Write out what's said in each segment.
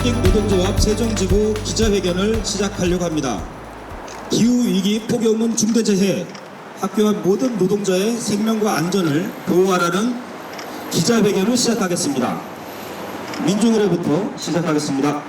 비정규직 노동조합 세종지부 기자회견을 시작하려고 합니다. 기후위기 폭염은 중대재해, 학교와 모든 노동자의 생명과 안전을 보호하라는 기자회견을 시작하겠습니다. 민중의례부터 시작하겠습니다.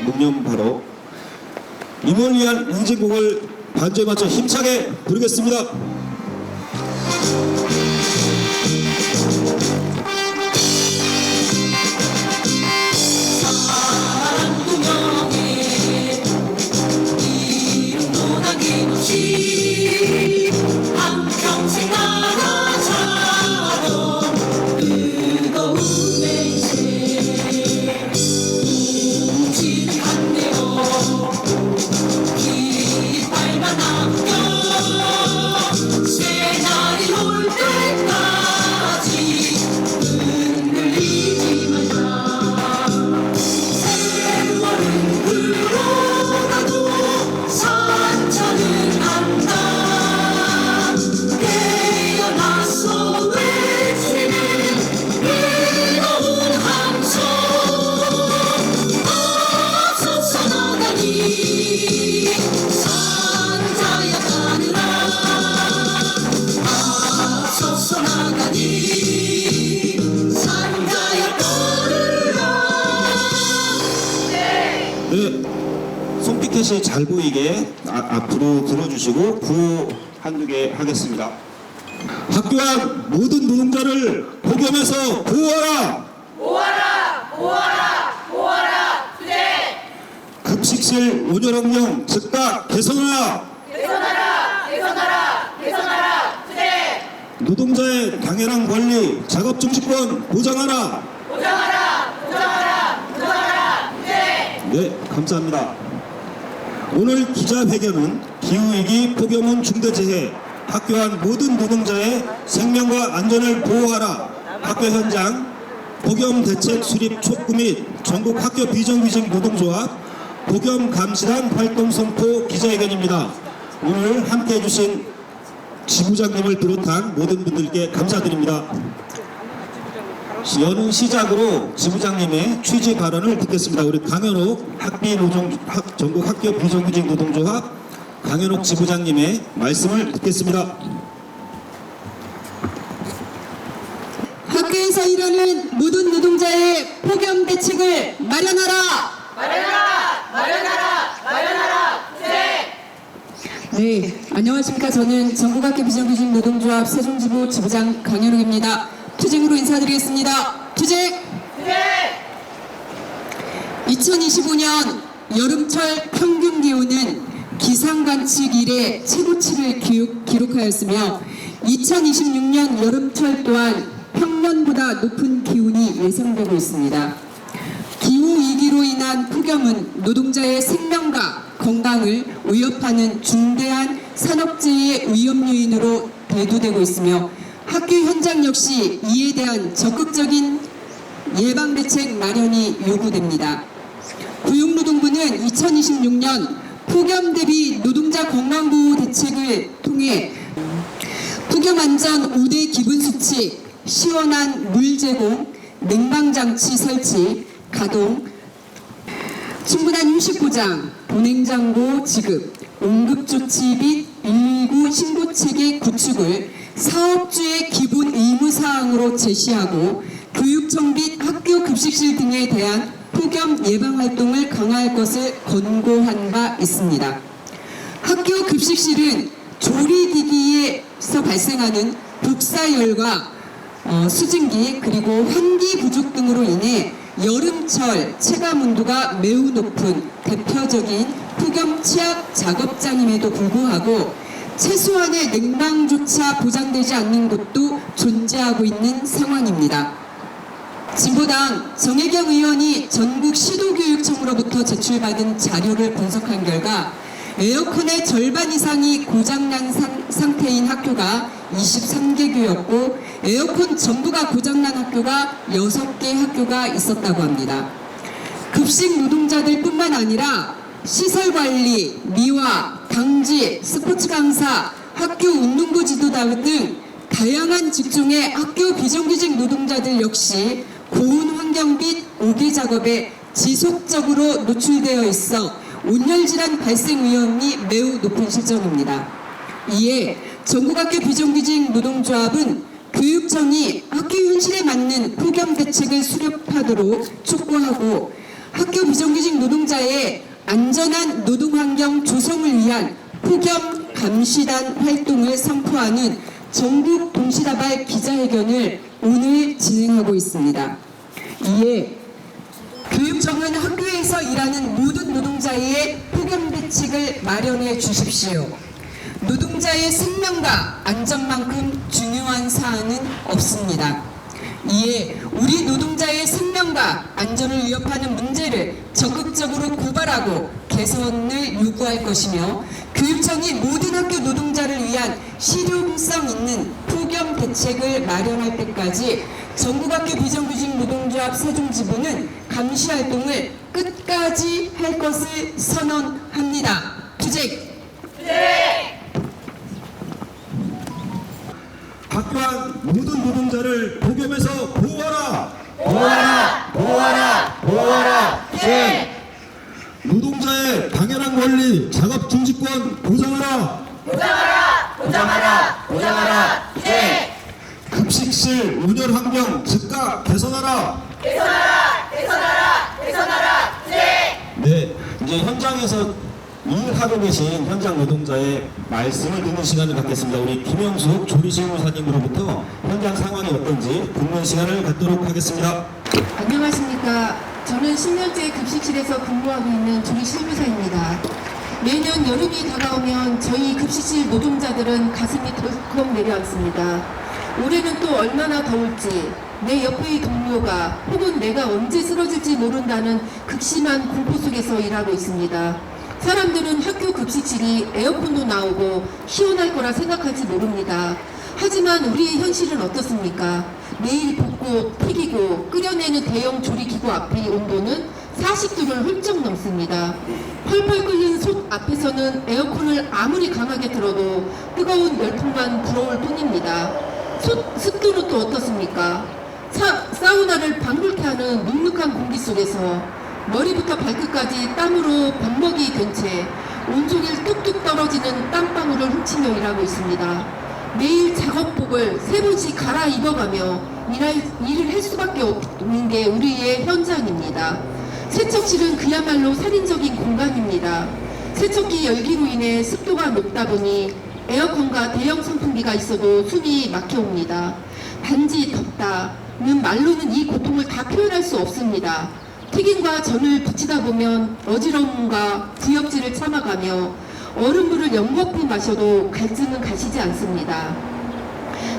묵념 바로 임을 위한 행진곡을 반주에 맞춰 힘차게 부르겠습니다. 한평생 나가자던 뜨거운 맹세 우지를 한내어 깃발만 남겨 새날이 올 때까지 흔들리지 말자. 세월은 흘러가도 산천은 안다. 깨어나서 외치는 뜨거운 함성 앞서서 나가니 산자야 가느라 앞서서 나가니 산자야 가느라. 네, 손피켓이 잘 보이게 앞으로 들어주시고 구호 한두 개 하겠습니다. 학교와 모든 노동자를 폭염에서 보호하라! 보아라 보아라 보아라 주제 급식실 운영업령 즉각 개선하라! 개선하라 개선하라 개선하라 주제 노동자의 당연한 권리, 작업 중지권 보장하라! 보장하라 보장하라 보장하라 주제. 네, 감사합니다. 오늘 기자회견은 기후위기 폭염은 중대재해, 학교와 모든 노동자의 생명과 안전을 보호하라, 학교 현장 폭염 대책 수립 촉구 및 전국 학교 비정규직 노동조합 폭염 감시단 활동 선포 기자회견입니다. 오늘 함께 해주신 지부장님을 비롯한 모든 분들께 감사드립니다. 여는 시작으로 지부장님의 취지 발언을 듣겠습니다. 우리 강현옥 전국 학교 비정규직 노동조합 강현옥 지부장님의 말씀을 듣겠습니다. 학교에서 일하는 모든 노동자의 폭염 대책을 마련하라! 마련하라 마련하라 마련하라 주제. 네, 안녕하십니까. 저는 전국학교 비정규직 노동조합 세종지부 지부장 강현욱입니다. 투쟁으로 인사드리겠습니다. 투쟁! 주제 2025년 여름철 평균 기온은 기상관측 이래 최고치를 기록하였으며 2026년 여름철 또한 평년보다 높은 기온이 예상되고 있습니다. 기후위기로 인한 폭염은 노동자의 생명과 건강을 위협하는 중대한 산업재해 위험 요인으로 대두되고 있으며 학교 현장 역시 이에 대한 적극적인 예방대책 마련이 요구됩니다. 고용노동부는 2026년 폭염 대비 노동자 건강보호 대책을 통해 폭염안전 5대 기본수칙, 시원한 물 제공, 냉방장치 설치, 가동, 충분한 휴식 보장, 보냉장고 지급, 응급조치 및 119 신고체계 구축을 사업주의 기본 의무사항으로 제시하고 교육청 및 학교 급식실 등에 대한 폭염 예방 활동을 강화할 것을 권고한 바 있습니다. 학교 급식실은 조리기기에서 발생하는 복사열과 수증기 그리고 환기 부족 등으로 인해 여름철 체감 온도가 매우 높은 대표적인 폭염 취약 작업장임에도 불구하고 최소한의 냉방조차 보장되지 않는 곳도 존재하고 있는 상황입니다. 진보당 정혜경 의원이 전국 시도교육청으로부터 제출받은 자료를 분석한 결과 에어컨의 절반 이상이 고장난 상태인 학교가 23개교였고 에어컨 전부가 고장난 학교가 6개 학교가 있었다고 합니다. 급식 노동자들 뿐만 아니라 시설관리, 미화, 강지, 스포츠 강사, 학교 운동부 지도자 등 다양한 직종의 학교 비정규직 노동자들 역시 고온 환경 및 오개 작업에 지속적으로 노출되어 있어 온열질환 발생 위험이 매우 높은 실정입니다. 이에 전국학교 비정규직 노동조합은 교육청이 학교 현실에 맞는 폭염 대책을 수립하도록 촉구하고 학교 비정규직 노동자의 안전한 노동환경 조성을 위한 폭염 감시단 활동을 선포하는 전국 동시다발 기자회견을 오늘 진행하고 있습니다. 이에 교육청은 학교에서 일하는 모든 노동자의 폭염 대책을 마련해 주십시오. 노동자의 생명과 안전만큼 중요한 사안은 없습니다. 이에 우리 노동자의 생명과 안전을 위협하는 문제를 적극적으로 고발하고 개선을 요구할 것이며 교육청이 모든 학교 노동자를 위한 실용성 있는 폭염 대책을 마련할 때까지 전국학교 비정규직 노동조합 세종지부는 감시 활동을 끝까지 할 것을 선언합니다. 주직! 학교 안 모든 노동자를 폭염에서 보호하라! 보호하라! 보호하라! 보호하라! 네! 노동자의 당연한 권리, 작업 중지권 보장하라! 보장하라! 보장하라! 보장하라! 네! 급식실 운영 환경 즉각 개선하라! 개선하라! 개선하라! 개선하라! 네! 네, 이제 현장에서 일하고 계신 현장 노동자의 말씀을 듣는 시간을 갖겠습니다. 우리 김영숙 조리실무사님으로부터 현장 상황이 어떤지 듣는 시간을 갖도록 하겠습니다. 안녕하십니까. 저는 10년째 급식실에서 근무하고 있는 조리실무사입니다. 매년 여름이 다가오면 저희 급식실 노동자들은 가슴이 덜컥 내려앉습니다. 올해는 또 얼마나 더울지, 내 옆의 동료가 혹은 내가 언제 쓰러질지 모른다는 극심한 공포 속에서 일하고 있습니다. 사람들은 학교 급식실이 에어컨도 나오고 시원할 거라 생각할지 모릅니다. 하지만 우리의 현실은 어떻습니까? 매일 볶고 튀기고 끓여내는 대형 조리기구 앞의 온도는 40도를 훌쩍 넘습니다. 펄펄 끓는 솥 앞에서는 에어컨을 아무리 강하게 틀어도 뜨거운 열풍만 불어올 뿐입니다. 습도는 또 어떻습니까? 사우나를 방불케 하는 눅눅한 공기 속에서 머리부터 발끝까지 땀으로 범벅이 된 채 온종일 뚝뚝 떨어지는 땀방울을 훔치며 일하고 있습니다. 매일 작업복을 3번씩 갈아입어가며 일을 할 수밖에 없는 게 우리의 현장입니다. 세척실은 그야말로 살인적인 공간입니다. 세척기 열기로 인해 습도가 높다 보니 에어컨과 대형 선풍기가 있어도 숨이 막혀옵니다. 단지 덥다는 말로는 이 고통을 다 표현할 수 없습니다. 튀김과 전을 붙이다 보면 어지러움과 구역질을 참아가며 얼음물을 연거푸 마셔도 갈증은 가시지 않습니다.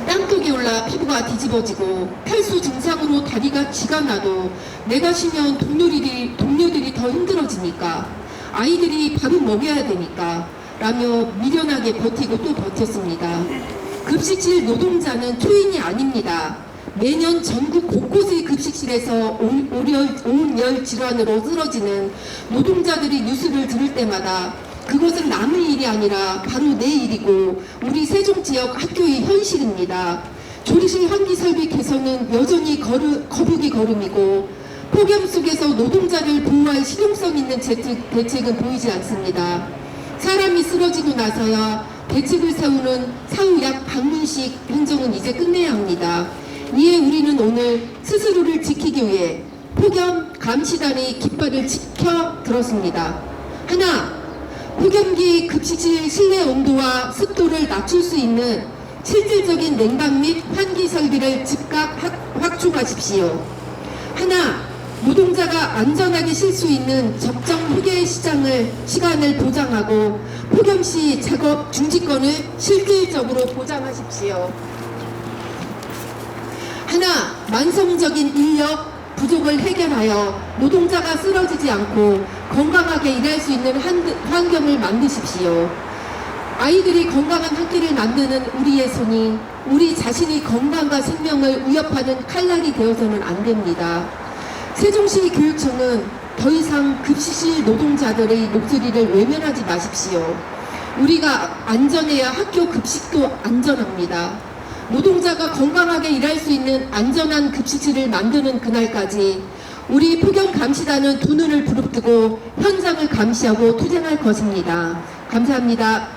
땀독이 올라 피부가 뒤집어지고 탈수 증상으로 다리가 쥐가 나도 내가 쉬면 동료들이 더 힘들어지니까 아이들이 밥은 먹여야 되니까 라며 미련하게 버티고 또 버텼습니다. 급식실 노동자는 초인이 아닙니다. 매년 전국 곳곳의 급식실에서 온열 질환으로 쓰러지는 노동자들이 뉴스를 들을 때마다 그것은 남의 일이 아니라 바로 내 일이고 우리 세종 지역 학교의 현실입니다. 조리실 환기 설비 개선은 여전히 거북이 걸음이고 폭염 속에서 노동자를 보호할 실용성 있는 대책은 보이지 않습니다. 사람이 쓰러지고 나서야 대책을 세우는 사후약 방문식 행정은 이제 끝내야 합니다. 이에 우리는 오늘 스스로를 지키기 위해 폭염 감시단의 깃발을 지켜 들었습니다. 하나, 폭염기 급식실 실내 온도와 습도를 낮출 수 있는 실질적인 냉방 및 환기 설비를 즉각 확충하십시오. 하나, 노동자가 안전하게 쉴 수 있는 적정 휴게 시간을 보장하고 폭염 시 작업 중지권을 실질적으로 보장하십시오. 하나, 만성적인 인력 부족을 해결하여 노동자가 쓰러지지 않고 건강하게 일할 수 있는 환경을 만드십시오. 아이들이 건강한 학교를 만드는 우리의 손이 우리 자신의 건강과 생명을 위협하는 칼날이 되어서는 안 됩니다. 세종시 교육청은 더 이상 급식실 노동자들의 목소리를 외면하지 마십시오. 우리가 안전해야 학교 급식도 안전합니다. 노동자가 건강하게 일할 수 있는 안전한 급식실을 만드는 그날까지 우리 폭염감시단은 두 눈을 부릅뜨고 현장을 감시하고 투쟁할 것입니다. 감사합니다.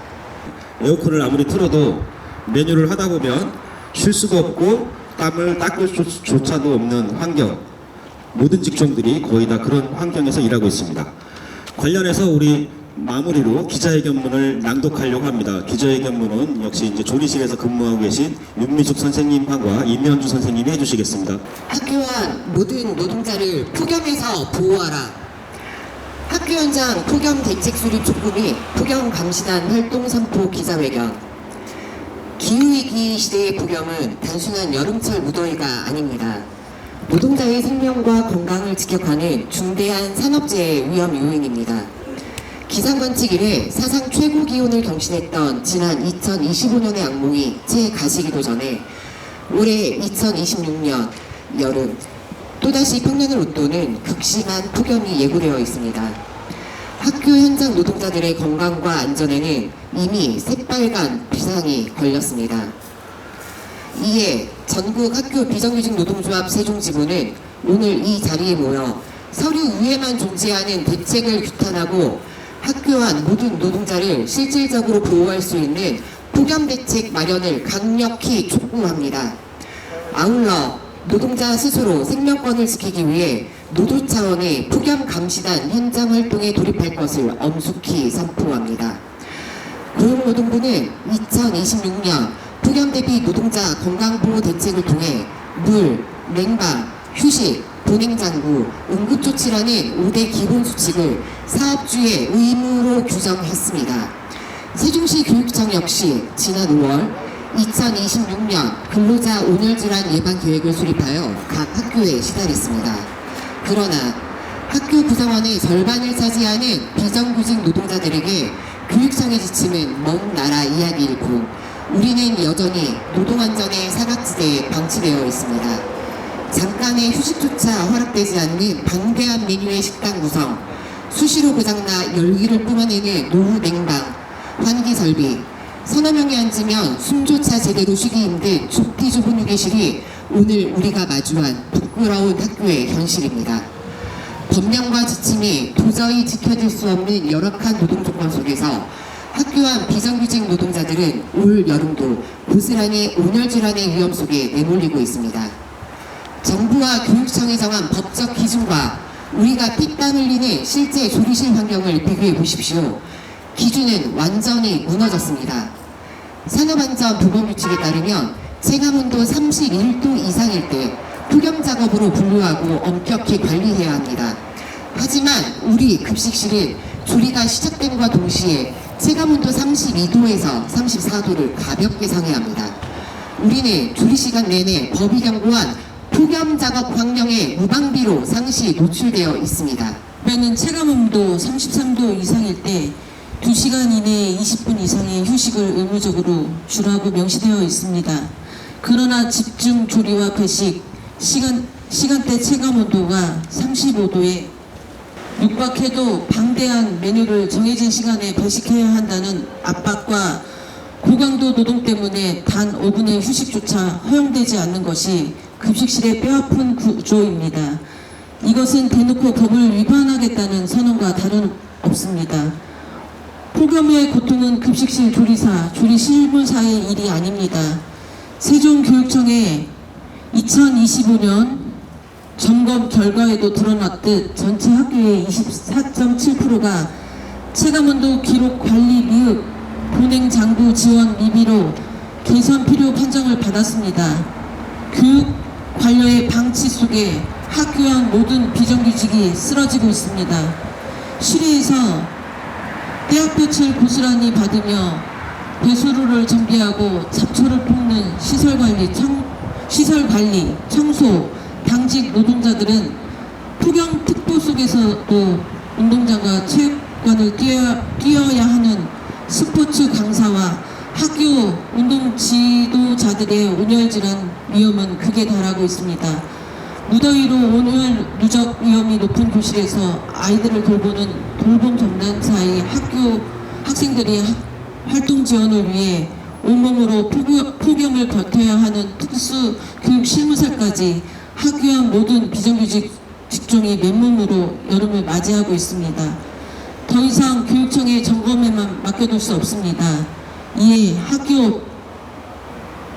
에어컨을 아무리 틀어도 메뉴를 하다 보면 쉴 수도 없고 땀을 닦을 조차도 없는 환경, 모든 직종들이 거의 다 그런 환경에서 일하고 있습니다. 관련해서 우리 마무리로 기자회견문을 낭독하려고 합니다. 기자회견문은 역시 이제 조리실에서 근무하고 계신 윤미숙 선생님과 임현주 선생님이 해주시겠습니다. 학교안 모든 노동자를 폭염에서 보호하라. 학교 현장 폭염 대책 수립 촉구 및 폭염 감시단 활동 선포 기자회견. 기후위기 시대의 폭염은 단순한 여름철 무더위가 아닙니다. 노동자의 생명과 건강을 직격하는 중대한 산업재해 위험 요인입니다. 기상관측 이래 사상 최고 기온을 경신했던 지난 2025년의 악몽이 채 가시기도 전에 올해 2026년 여름 또다시 평년을 웃도는 극심한 폭염이 예고되어 있습니다. 학교 현장 노동자들의 건강과 안전에는 이미 새빨간 비상이 걸렸습니다. 이에 전국 학교 비정규직 노동조합 세종지부는 오늘 이 자리에 모여 서류 위에만 존재하는 대책을 규탄하고 학교 안 모든 노동자를 실질적으로 보호할 수 있는 폭염 대책 마련을 강력히 촉구합니다. 아울러 노동자 스스로 생명권을 지키기 위해 노조 차원의 폭염 감시단 현장 활동에 돌입할 것을 엄숙히 선포합니다. 고용노동부는 2026년 폭염 대비 노동자 건강보호 대책을 통해 물, 냉방, 휴식, 보냉장구, 응급조치라는 5대 기본수칙을 사업주의 의무로 규정했습니다. 세종시 교육청 역시 지난 5월 2026년 근로자 온열질환 예방 계획을 수립하여 각 학교에 시달했습니다. 그러나 학교 구성원의 절반을 차지하는 비정규직 노동자들에게 교육청의 지침은 먼 나라 이야기일 뿐 우리는 여전히 노동안전의 사각지대에 방치되어 있습니다. 잠깐의 휴식조차 허락되지 않는 방대한 메뉴의 식당 구성, 수시로 고장나 열기를 뿜어내는 노후 냉방, 환기 설비, 서너 명이 앉으면 숨조차 제대로 쉬기 힘든 좁디 좁은 휴게실이 오늘 우리가 마주한 부끄러운 학교의 현실입니다. 법령과 지침이 도저히 지켜질 수 없는 열악한 노동 조건 속에서 학교 안 비정규직 노동자들은 올 여름도 고스란히 온열질환의 위험 속에 내몰리고 있습니다. 정부와 교육청이 정한 법적 기준과 우리가 피땀 흘리는 실제 조리실 환경을 비교해 보십시오. 기준은 완전히 무너졌습니다. 산업안전보건규칙에 따르면 체감온도 31도 이상일 때 폭염 작업으로 분류하고 엄격히 관리해야 합니다. 하지만 우리 급식실은 조리가 시작됨과 동시에 체감온도 32도에서 34도를 가볍게 상회합니다. 우리는 조리시간 내내 법이 경고한 폭염 작업 환경에 무방비로 상시 노출되어 있습니다. 그러면 체감온도 33도 이상일 때 2시간 이내에 20분 이상의 휴식을 의무적으로 주라고 명시되어 있습니다. 그러나 집중 조리와 배식, 시간대 체감온도가 35도에 육박해도 방대한 메뉴를 정해진 시간에 배식해야 한다는 압박과 고강도 노동 때문에 단 5분의 휴식조차 허용되지 않는 것이 급식실의 뼈아픈 구조입니다. 이것은 대놓고 법을 위반하겠다는 선언과 다름없습니다. 폭염의 고통은 급식실 조리사, 조리실물사의 일이 아닙니다. 세종교육청의 2025년 점검 결과에도 드러났듯 전체 학교의 24.7%가 체감온도 기록 관리 미흡, 보냉 장구 지원 미비로 개선 필요 판정을 받았습니다. 교육 관료의 방치 속에 학교 안 모든 비정규직이 쓰러지고 있습니다. 시리에서 대학볕을 고스란히 받으며 배수로를 정비하고 잡초를 뽑는 시설 관리, 청소, 당직 노동자들은 폭염 특보 속에서도 운동장과 체육관을 뛰어야 하는 스포츠 강사와 학교 운동 지도자들의 온열질환 위험은 극에 달하고 있습니다. 무더위로 온열 누적 위험이 높은 교실에서 아이들을 돌보는 돌봄 전담사의 학생들이 활동 지원을 위해 온몸으로 폭염을 버텨야 하는 특수 교육 실무사까지 학교 안 모든 비정규직 직종이 맨몸으로 여름을 맞이하고 있습니다. 더 이상 교육청의 점검에만 맡겨둘 수 없습니다. 이에 학교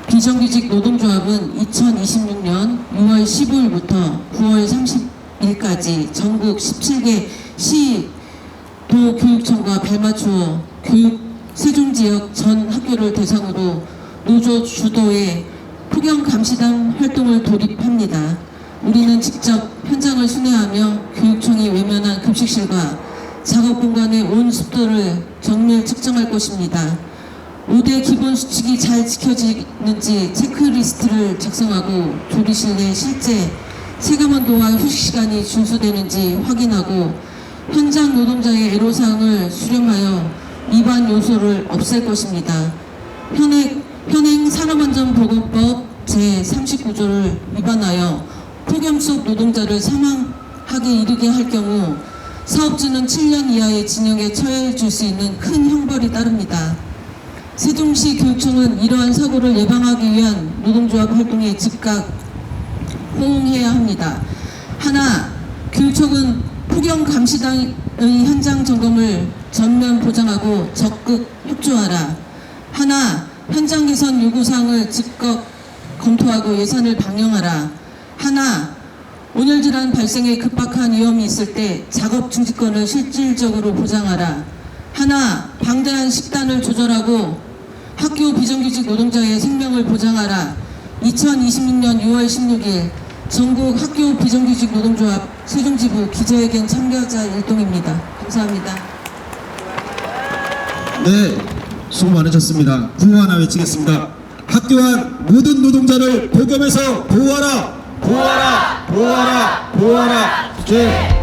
비정규직 노동조합은 2026년 6월 15일부터 9월 30일까지 전국 17개 시 도교육청과 발맞추어 세종지역 전 학교를 대상으로 노조 주도의 폭염 감시단 활동을 돌입합니다. 우리는 직접 현장을 순회하며 교육청이 외면한 급식실과 작업 공간의 온 습도를 정밀 측정할 것입니다. 5대 기본 수칙이 잘 지켜지는지 체크리스트를 작성하고 조리실 내 실제 체감온도와 휴식 시간이 준수되는지 확인하고 현장 노동자의 애로사항을 수렴하여 위반 요소를 없앨 것입니다. 현행 산업안전보건법 제39조를 위반하여 폭염 속 노동자를 사망하게 이르게 할 경우 사업주는 7년 이하의 징역에 처해 줄 수 있는 큰 형벌이 따릅니다. 세종시 교육청은 이러한 사고를 예방하기 위한 노동조합 활동에 즉각 호응해야 합니다. 하나, 교육청은 폭염 감시단의 현장 점검을 전면 보장하고 적극 협조하라. 하나, 현장 개선 요구사항을 즉각 검토하고 예산을 방영하라. 하나, 온열질환 발생에 급박한 위험이 있을 때 작업 중지권을 실질적으로 보장하라. 하나, 방대한 식단을 조절하고 학교 비정규직 노동자의 생명을 보장하라. 2026년 6월 16일 전국 학교 비정규직 노동조합 세종지부 기자회견 참가자 일동입니다. 감사합니다. 네, 수고 많으셨습니다. 구호 하나 외치겠습니다. 학교 안 모든 노동자를 폭염에서 보호하라. 보호하라 보호하라 보호하라. 제